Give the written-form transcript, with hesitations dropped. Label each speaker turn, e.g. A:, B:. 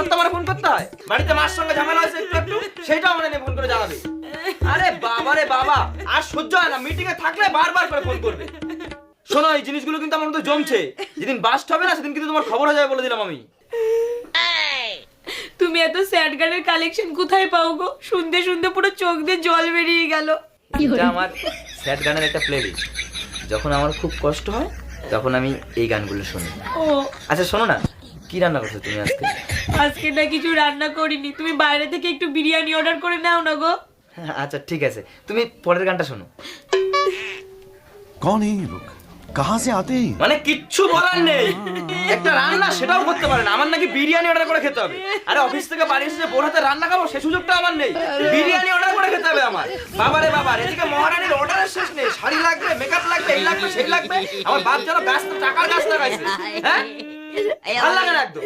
A: সত্ত্বেও আমার ফোন করতে হয়? বাড়িতে মার সঙ্গে ঝামেলা হয়েছে একটু একটু, সেটাও আমার ফোন করে জানাবে। আরে বাবা রে বাবা, আর সহ্য হয় না, মিটিং এ থাকলে বারবার করে ফোন করবে। শোনো, এই জিনিসগুলো কিন্তু আমার মধ্যে জমছে, যেদিন বাস্ট হবে না সেদিন কিন্তু তোমার খবর হয়ে যাবে বলে দিলাম আমি।
B: তুমি এত স্যাড গানের কালেকশন কোথায় পাও গো? শুনতে শুনতে পুরো চোখ দিয়ে জল বেরিয়ে গেল।
A: এটা আমার স্যাড গানের একটা প্লেলিস্ট। যখন আমার খুব কষ্ট হয় তখন আমি এই গানগুলো শুনি।
B: ও
A: আচ্ছা শোনো না, কি রান্না করছো তুমি আজকে?
B: আজকে না কিছু রান্না করিনি, তুমি বাইরে থেকে একটু বিরিয়ানি অর্ডার করে নাও না গো।
A: আচ্ছা ঠিক আছে, তুমি পরের গানটা শোনো।
C: कौन है ये लोग? कहाँ से आते हैं?
A: মানে কিচ্ছু বলার নেই, একটা রান্না সেটাও করতে পারে না। আমার নাকি বিরিয়ানি অর্ডার করে খেতে হবে। আরে অফিস থেকে বাড়ি এসে বোর হাতে রান্না খাবো সে সুযোগটা আমার নেই, বিরিয়ানি অর্ডার করে খেতে হবে আমার। বাবারে বাবা, এদিকে মহারানীর অর্ডারের শেষ নেই, শাড়ি লাগবে, মেকআপ লাগবে, এই লাগবে সেই লাগবে। আমার বাপ যেন ব্যস্ত টাকার গাছ লাগাইছে। হ্যাঁ, ভালো লাগে না একদম।